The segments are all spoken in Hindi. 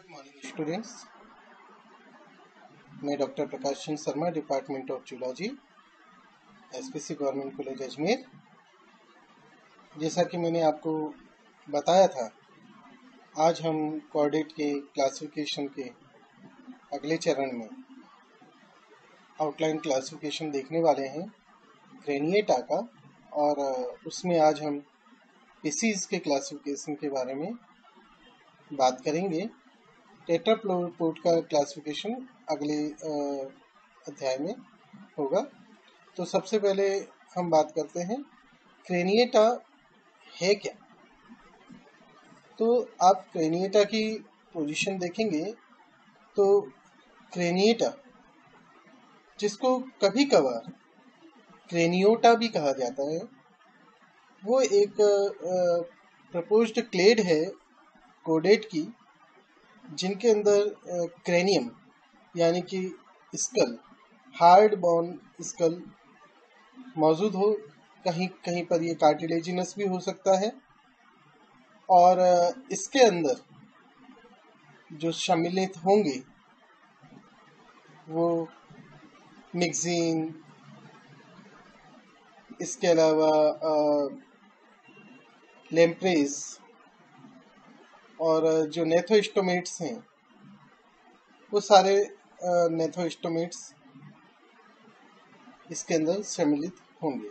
Good morning students. मैं doctor Prakash Chandra Sharma, department of zoology, SPC government college Ajmer. जैसा कि मैंने आपको बताया था, आज हम कॉर्डेट के क्लासिफिकेशन के अगले चरण में आउटलाइन क्लासिफिकेशन देखने वाले हैं क्रेनिएटा का, और उसमें आज हम स्पीसीज के क्लासिफिकेशन के बारे में बात करेंगे। टेट्रापोड का क्लासिफिकेशन अगले अध्याय में होगा। तो सबसे पहले हम बात करते हैं क्रेनिएटा है क्या। तो आप क्रेनिएटा की पोजीशन देखेंगे तो क्रेनिएटा, जिसको कभी कभार क्रेनियोटा भी कहा जाता है, वो एक प्रपोज्ड क्लेड है कॉर्डेट की, जिनके अंदर क्रेनियम यानी कि स्कल, हार्ड बोन स्कल मौजूद हो। कहीं कहीं पर ये कार्टिलेजिनस भी हो सकता है। और इसके अंदर जो सम्मिलित होंगे वो मिक्सिन, इसके अलावा लेम्प्रेस और जो नेथोस्टोमेट्स हैं, वो सारे नेथोस्टोमेट्स इसके अंदर सम्मिलित होंगे।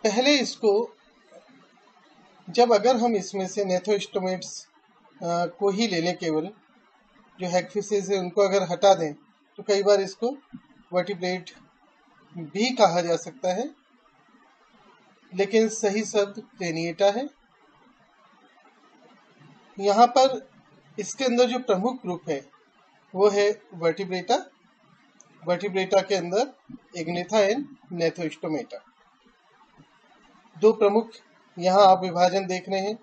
पहले इसको जब अगर हम इसमें से नेथोस्टोमेट्स को ही ले लें, केवल जो हैगफिशेस है उनको अगर हटा दें, तो कई बार इसको वर्टिब्रेट भी कहा जा सकता है, लेकिन सही शब्द क्रेनिएटा है। यहाँ पर इसके अंदर जो प्रमुख ग्रुप है वो है वर्टिब्रेटा। वर्टिब्रेटा के अंदर इग्नेथा एंड नेथोस्टोमेटा, दो प्रमुख यहाँ आप विभाजन देख रहे हैं।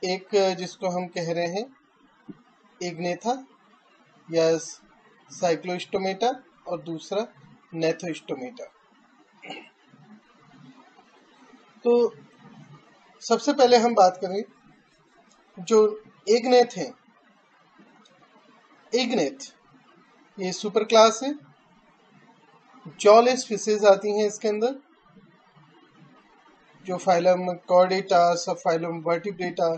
एक जिसको हम कह रहे हैं इग्नेथा या साइक्लोस्टोमेटा, और दूसरा नेथोस्टोमेटा। तो सबसे पहले हम बात करें जो एग्नेथ है। एग्नेथ ये सुपर क्लास है। जॉलेस फिशेज आती हैं इसके अंदर, जो फाइलम कॉर्डेटा, सब फाइलम वर्टिब्रेटा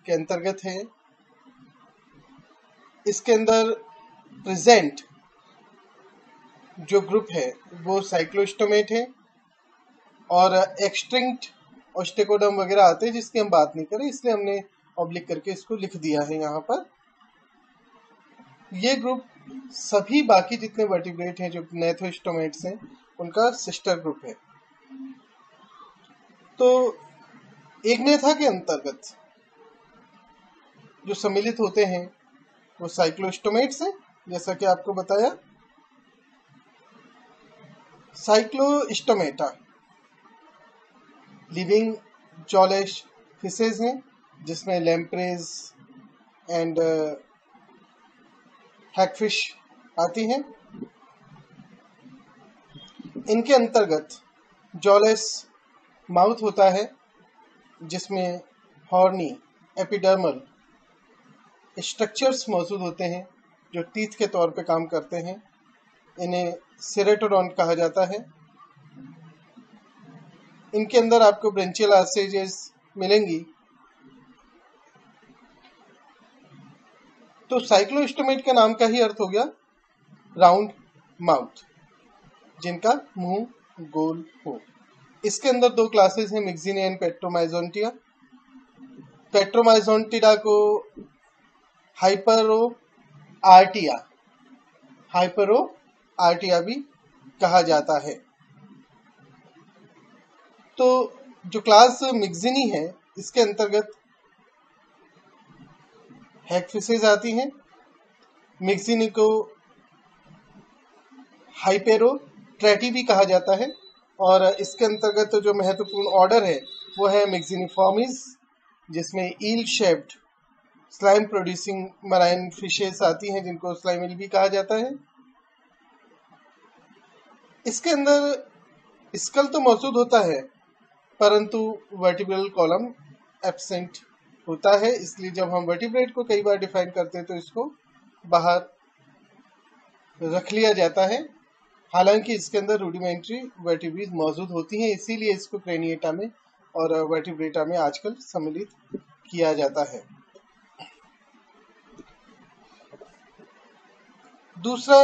के अंतर्गत है। इसके अंदर प्रेजेंट जो ग्रुप है वो साइक्लोस्टोमेट है, और एक्सटिंक्ट ओस्टेकोडम वगैरह आते हैं जिसकी हम बात नहीं करें, इसलिए हमने ऑब्लिक करके इसको लिख दिया है यहाँ पर। ये ग्रुप सभी बाकी जितने वर्टिब्रेट हैं जो नेथोस्टोमेट्स हैं उनका सिस्टर ग्रुप है। तो इग्नेथा के अंतर्गत जो सम्मिलित होते हैं वो साइक्लोस्टोमेट्स हैं, जैसा कि आपको बताया। साइक्लोस्टोमेटा लिविंग जॉलेस फिशेज हैं, जिसमें लैम्प्रेज एंड हैगफिश आती हैं। इनके अंतर्गत जॉलेस माउथ होता है, जिसमें हॉर्नी एपिडर्मल स्ट्रक्चर्स मौजूद होते हैं जो टीथ के तौर पे काम करते हैं। इन्हें सेरेटोडॉन्ट कहा जाता है। इनके अंदर आपको ब्रेंचियल आर्सेजेस मिलेंगी। तो साइक्लोस्टोमेट के नाम का ही अर्थ हो गया राउंड माउथ, जिनका मुंह गोल हो। इसके अंदर दो क्लासेस हैं, मिक्सिन एंड पेट्रोमाइजोन्टिया। पेट्रोमाइजोन्टिडा को हाइपरो आर्टिया भी कहा जाता है। तो जो क्लास मिक्सिनी है, इसके अंतर्गत हैगफिशेज आती हैं। मिक्सिनी को हाइपेरोट्रेटी भी कहा जाता है, और इसके अंतर्गत जो महत्वपूर्ण ऑर्डर है वो है मिक्सिनिफॉर्मिस, जिसमें eel shaped slime producing marine fishes आती हैं, जिनको स्लाइमिल भी कहा जाता है। इसके अंदर स्कल तो मौजूद होता है, परंतु वर्टिब्रल कॉलम एब्सेंट होता है, इसलिए जब हम वर्टिब्रेट को कई बार डिफाइन करते हैं तो इसको बाहर रख लिया जाता है। हालांकि इसके अंदर रूडिमेंट्री वर्टिब्रीज मौजूद होती हैं, इसीलिए इसको क्रेनिएटा में और वर्टिब्रेटा में आजकल सम्मिलित किया जाता है। दूसरा,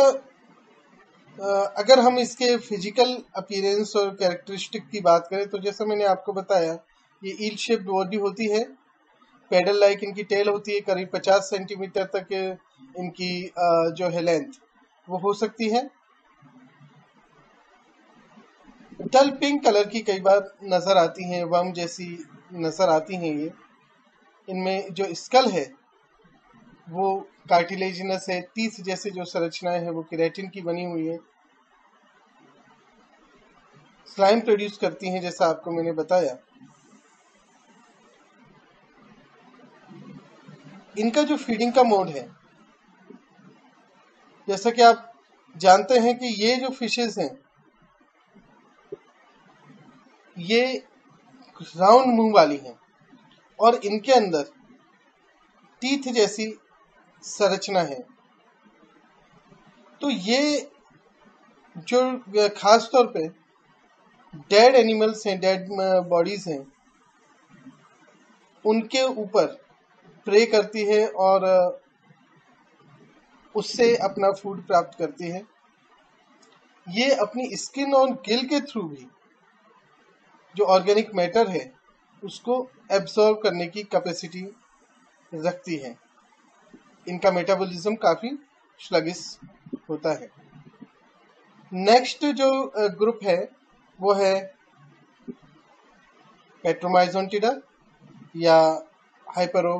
अगर हम इसके फिजिकल अपीयरेंस और कैरेक्टरिस्टिक की बात करें तो जैसा मैंने आपको बताया, ये ईल शेप्ड बॉडी होती है, पेडल लाइक इनकी टेल होती है, करीब 50 सेंटीमीटर तक इनकी जो है लेंथ वो हो सकती है। डल पिंक कलर की कई बार नजर आती हैं, वर्म जैसी नजर आती हैं ये। इनमें जो स्कल है वो कार्टिलेजिनस है, टीथ जैसे जो संरचनाएं हैं वो केराटिन की बनी हुई है, स्लाइम प्रोड्यूस करती हैं जैसा आपको मैंने बताया। इनका जो फीडिंग का मोड है, जैसा कि आप जानते हैं कि ये जो फिशेस हैं ये राउंड मुंह वाली हैं और इनके अंदर टीथ जैसी संरचना है। तो ये जो खास तौर पे डेड एनिमल्स हैं, डेड बॉडीज हैं, उनके ऊपर प्रे करती है और उससे अपना फूड प्राप्त करती है। ये अपनी स्किन और गिल के थ्रू भी जो ऑर्गेनिक मैटर है उसको एब्जॉर्ब करने की कैपेसिटी रखती है। इनका मेटाबॉलिज्म काफी स्लगिश होता है। नेक्स्ट जो ग्रुप है वो है पेट्रोमाइजोंटिडा या हाइपरो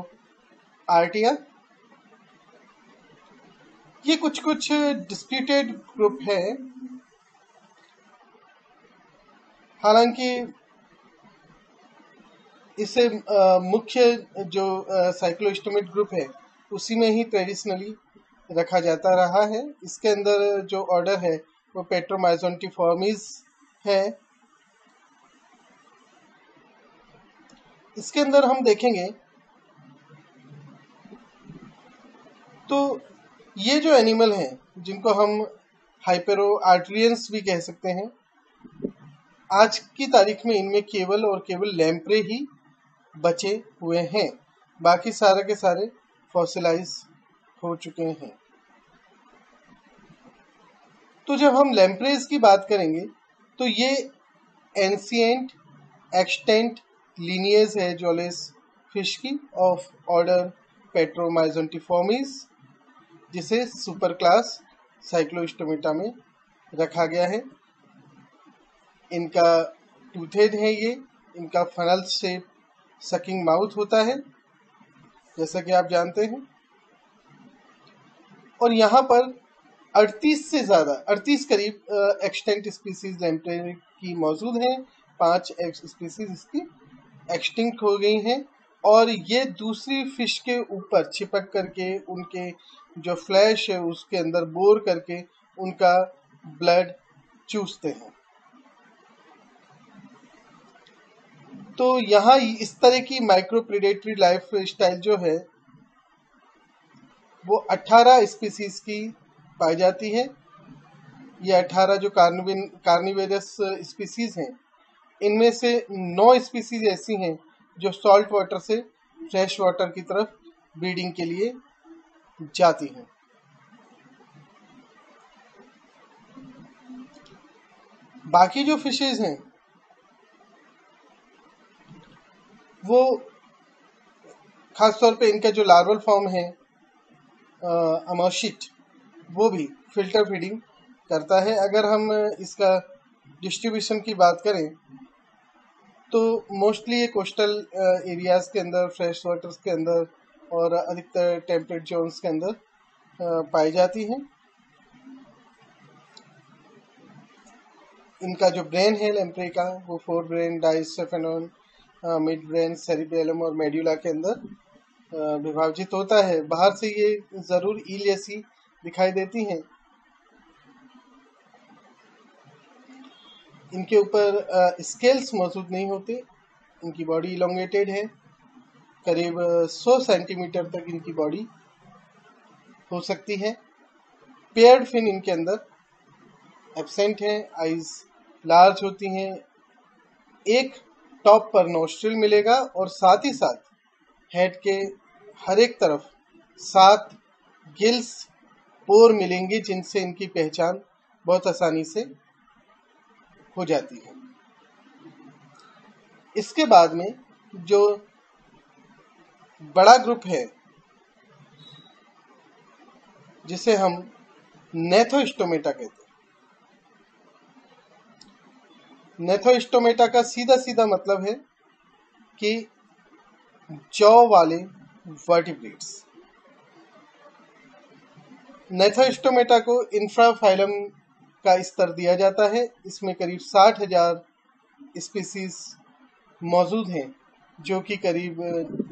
आर्टिया। ये कुछ डिस्प्यूटेड ग्रुप है, हालांकि इसे मुख्य जो साइक्लोस्टोमेट ग्रुप है उसी में ही ट्रेडिशनली रखा जाता रहा है। इसके अंदर जो ऑर्डर है वो पेट्रोमाइजोंटिफॉर्मीज है। इसके अंदर हम देखेंगे तो ये जो एनिमल हैं जिनको हम हाइपेरो आर्ट्रियंस भी कह सकते हैं, आज की तारीख में इनमें केवल और केवल लैम्प्रे ही बचे हुए हैं, बाकी सारे के सारे फॉसिलाइज हो चुके हैं। तो जब हम लैम्प्रेज की बात करेंगे तो ये एंशिएंट एक्सटेंट लीनिएज है जॉलेस फिश की ऑफ ऑर्डर पेट्रोमाइजोंटिफॉर्मीज, जिसे सुपर क्लास साइक्लोस्टोमेटा में रखा गया है। इनका टूथेड है ये, इनका फनल शेप सकिंग माउथ होता है जैसा कि आप जानते हैं। और यहाँ पर 38 करीब एक्सटेंट स्पीसीज लैम्प्रे की मौजूद हैं। 5 स्पीसीज इसकी एक्सटिंक्ट हो गई हैं और ये दूसरी फिश के ऊपर चिपक करके उनके जो फ्लैश है उसके अंदर बोर करके उनका ब्लड चूसते हैं। तो यहाँ इस तरह की माइक्रो प्रेडेटरी लाइफ स्टाइल जो है वो 18 स्पीसीज की पाई जाती है। ये 18 जो कार्निवेरस स्पीसीज हैं, इनमें से 9 स्पीसीज ऐसी हैं जो सॉल्ट वाटर से फ्रेश वाटर की तरफ ब्रीडिंग के लिए जाती हैं। बाकी जो फिशेज हैं वो खासतौर पे इनका जो लार्वल फॉर्म है अमोशिट, वो भी फिल्टर फीडिंग करता है। अगर हम इसका डिस्ट्रीब्यूशन की बात करें तो मोस्टली ये कोस्टल एरियाज के अंदर, फ्रेश वाटर्स के अंदर और अधिकतर टेम्परेट जोन्स के अंदर पाई जाती हैं। इनका जो ब्रेन है लैम्प्रे का वो 4 ब्रेन, डाइसेफेनॉन, मिड ब्रेन, सेरिबेलम और मेड्यूला के अंदर विभाजित होता है। बाहर से ये जरूर ईल जैसी दिखाई देती हैं। इनके ऊपर स्केल्स मौजूद नहीं होते, इनकी बॉडी इलोंगेटेड है करीब 100 सेंटीमीटर तक इनकी बॉडी हो सकती है। पेयर्ड फिन इनके अंदर एब्सेंट है। आईज लार्ज होती हैं। एक टॉप पर नोस्ट्रिल मिलेगा और साथ ही साथ हेड के हर एक तरफ 7 गिल्स पोर मिलेंगे, जिनसे इनकी पहचान बहुत आसानी से हो जाती है। इसके बाद में जो बड़ा ग्रुप है जिसे हम नेथोस्टोमेटा कहते हैं। नेथोस्टोमेटा का सीधा सीधा मतलब है कि जॉ वाले वर्टिब्रेट्स। नेथोस्टोमेटा को इंफ्राफाइलम का स्तर दिया जाता है। इसमें करीब 60,000 स्पीसीज मौजूद हैं, जो कि करीब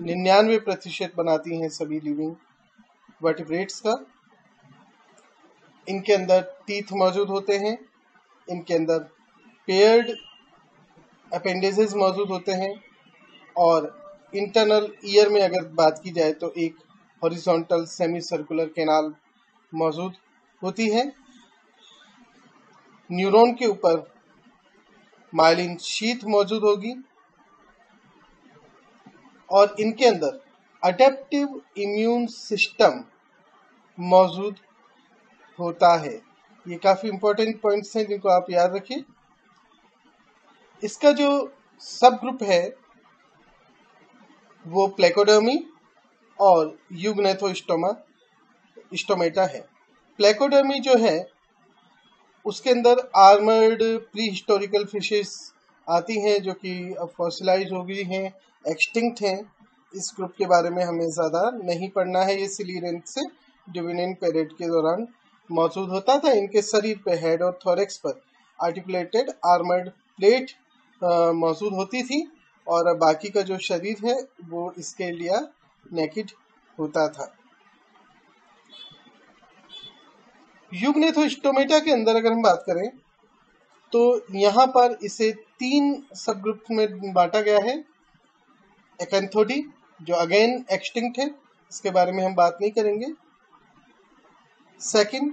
99% बनाती हैं सभी लिविंग वर्टिब्रेट्स का। इनके अंदर टीथ मौजूद होते हैं। इनके अंदर पेयर्ड अपेंडिसेस मौजूद होते हैं और इंटरनल ईयर में अगर बात की जाए तो एक हॉरिजॉन्टल सेमी सर्कुलर कैनाल मौजूद होती है। न्यूरॉन के ऊपर माइलिन शीथ मौजूद होगी और इनके अंदर अडेप्टिव इम्यून सिस्टम मौजूद होता है। ये काफी इंपॉर्टेंट पॉइंट्स हैं जिनको आप याद रखिए। इसका जो सब ग्रुप है वो प्लेकोडर्मी और यूग्नेथोस्टोमेटा है। प्लेकोडर्मी जो है उसके अंदर आर्मर्ड प्री हिस्टोरिकल फिशेस आती हैं, जो कि अब फॉसिलाइज हो गई हैं, एक्सटिंक्ट हैं। इस ग्रुप के बारे में हमें ज़्यादा नहीं पढ़ना है। ये सिलीरेंट से डिविनेंट पीरियड के दौरान मौजूद होता था। इनके शरीर पे, हेड और थोरेक्स पर आर्टिकुलेटेड आर्मर्ड प्लेट मौजूद होती थी और बाकी का जो शरीर है वो इसके लिए नेकेड होता था। यूग्नेथोस्टोमेटा के अंदर अगर हम बात करें तो यहाँ पर इसे 3 सब ग्रुप में बांटा गया है। एकैंथोडी जो अगेन एक्सटिंक्ट है, इसके बारे में हम बात नहीं करेंगे। सेकंड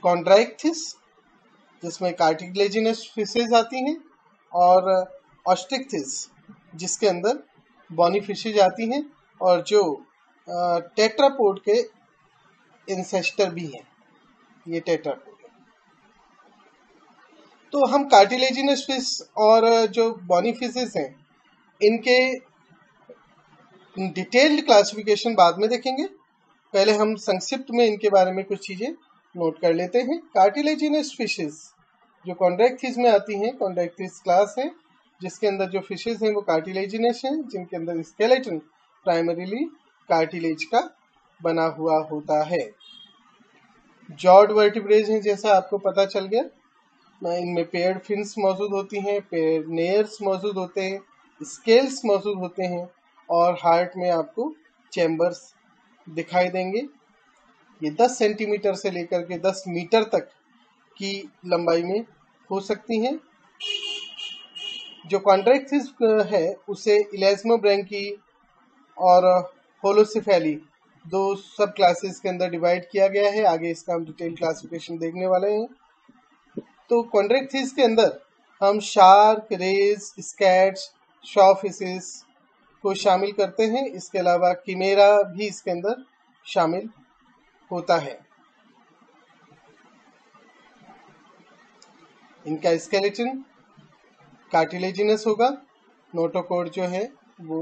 कॉन्ड्राइक्थिस, जिसमें कार्टिलेजिनस फिशेज आती हैं, और ऑस्ट्रिक्थिस जिसके अंदर बॉनी फिशेज आती हैं और जो टेट्रापोड के इंसेस्टर भी हैं। ये टेट्रापोड है। तो हम कार्टिलेजिनस फिश और जो बॉनी फिशेज हैं इनके डिटेल्ड क्लासिफिकेशन बाद में देखेंगे। पहले हम संक्षिप्त में इनके बारे में कुछ चीजें नोट कर लेते हैं। कार्टिलेजिनस फिशेज जो कॉन्ड्रैक्थिस में आती हैं, कॉन्ड्रैक्थिस क्लास है, जिसके अंदर जो फिशेज हैं वो कार्टिलेजिनस हैं, जिनके अंदर स्केलेटन प्राइमरीली कार्टिलेज का बना हुआ होता है। जॉड वर्टिब्रेज हैं, जैसा आपको पता चल गया। इनमें पेयर्ड फिन्स मौजूद होती हैं, पेयर्ड नेयर्स मौजूद होते हैं, स्केल्स मौजूद होते हैं और हार्ट में आपको चैम्बर्स दिखाई देंगे। ये 10 सेंटीमीटर से लेकर के 10 मीटर तक की लंबाई में हो सकती हैं। जो कॉन्ड्रैक्थिस है उसे इलेस्मोब्रैंकी और होलोसिफेली 2 सब क्लासेस के अंदर डिवाइड किया गया है। आगे इसका हम डिटेल क्लासिफिकेशन देखने वाले हैं। तो कॉन्ड्रैक्थिस के अंदर हम शार्क, रेज, स्कैट्स, शॉफिशेस को शामिल करते हैं। इसके अलावा कीमेरा भी इसके अंदर शामिल होता है। इनका स्केलेटन कार्टिलेजिनस होगा। नोटोकोड जो है वो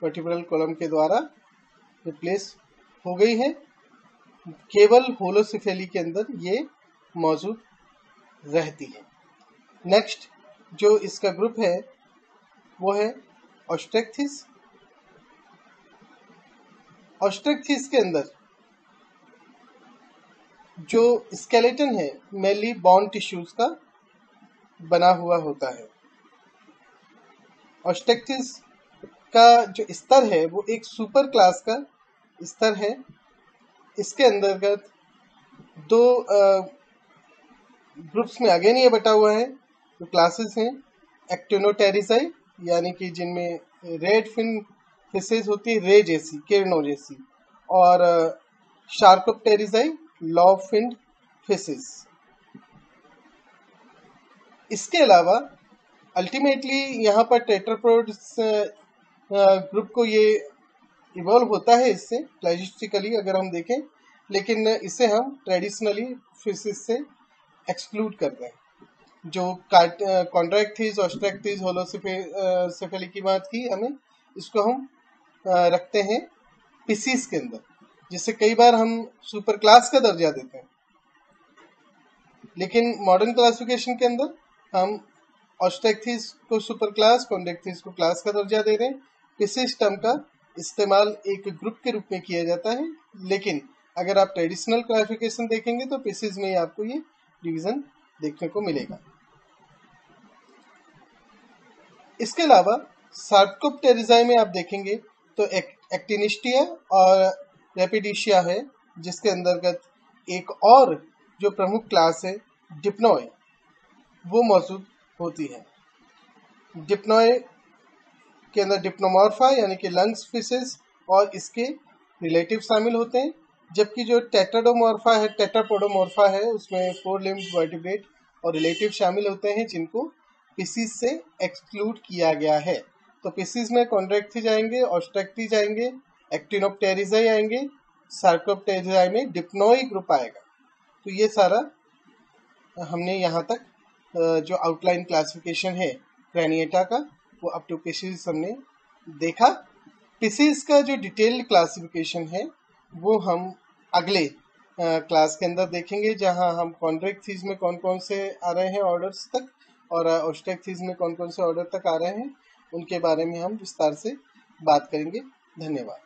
वर्टिब्रल कॉलम के द्वारा रिप्लेस हो गई है। केवल होलोसिफेली के अंदर ये मौजूद रहती है। नेक्स्ट जो इसका ग्रुप है वो है ऑस्ट्रेक्थिस। ऑस्ट्रेक्थिस के अंदर जो स्केलेटन है मेनली बोन टिश्यूज का बना हुआ होता है। ऑस्ट्रेक्थिस का जो स्तर है वो एक सुपर क्लास का स्तर है। इसके अंतर्गत 2 ग्रुप्स में अगेन ये बटा हुआ है। जो क्लासेस हैं एक्टिनोटेरिसाई, यानी कि जिनमें रेड फिन फिशेज होती है रे जैसी, किरणों जैसी, और शार्कोप्टेरिजाई लॉब फिन्ड फिशेज। इसके अलावा अल्टीमेटली यहाँ पर टेट्रापोड्स ग्रुप को ये इवॉल्व होता है इससे प्लाजिस्टिकली अगर हम देखें, लेकिन इसे हम ट्रेडिशनली फिशेस से एक्सक्लूड कर रहे हैं। जो कॉन्ट्रैक्टिस, ऑस्ट्रैक्टिस, होलोसेफेली की बात की हमें, इसको हम रखते हैं पिसीज के अंदर, जिससे कई बार हम सुपर क्लास का दर्जा देते हैं। लेकिन मॉडर्न क्लासिफिकेशन के अंदर हम ऑस्ट्रैक्टिस को सुपर क्लास, कॉन्ट्रैक्टिस को क्लास का दर्जा दे रहे हैं। पिसीज टर्म का इस्तेमाल एक ग्रुप के रूप में किया जाता है, लेकिन अगर आप ट्रेडिशनल क्लासिफिकेशन देखेंगे तो पिसीज में आपको ये डिवीजन देखने को मिलेगा। इसके अलावा सार्कोप्टेरिजाई में आप देखेंगे तो एक्टिनिस्टिया और रेपिडिशिया है, जिसके अंतर्गत एक और जो प्रमुख क्लास है डिप्नोय, वो मौजूद होती है। डिप्नोय के अंदर डिप्नोमॉर्फा यानी कि लंग्स फिशेस और इसके रिलेटिव शामिल होते हैं, जबकि जो टेट्राडोमॉर्फा है, टेट्रापोडोमॉर्फा है, उसमें 4 लिम्ब्ड वर्टिब्रेट और रिलेटिव शामिल होते हैं, जिनको पिसीज से एक्सक्लूड किया गया है। तो पिसीज में कॉन्ट्रैक्टिस आएंगे, ऑस्ट्रैक्टिस आएंगे, एक्टिनोप्टेरिजाई आएंगे, सार्कोप्टेरिजाई में डिप्नोई ग्रुप आएगा। तो ये सारा हमने यहाँ तक जो आउटलाइन क्लासिफिकेशन है क्रेनिएटा का, वो अप टू पिसीज हमने देखा। पिसीज का जो डिटेल्ड क्लासिफिकेशन है वो हम अगले क्लास के अंदर देखेंगे, जहां हम कॉन्ट्रैक्टिस में कौन कौन से आ रहे हैं ऑर्डर्स तक, और ऑस्ट्रैक्टिस में कौन कौन से ऑर्डर तक आ रहे हैं, उनके बारे में हम विस्तार से बात करेंगे। धन्यवाद।